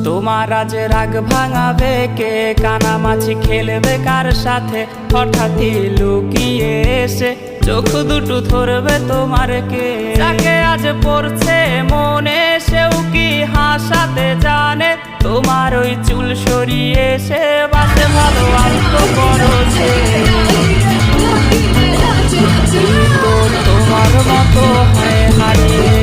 তোমার আজ রাগ ভাঙাবে কে, কানামাছি খেলবে কার সাথে, হঠাৎই লুকিয়ে এসে চোখ দুটো ধরবে তোমার কে। যাকে আজ পড়ছে মনে সেও কি হাসাতে জানে, তোমার ওই চুল সরিয়ে সে বাসে ভালো আন্ত করছে। তোমার মতো হয় হারিয়ে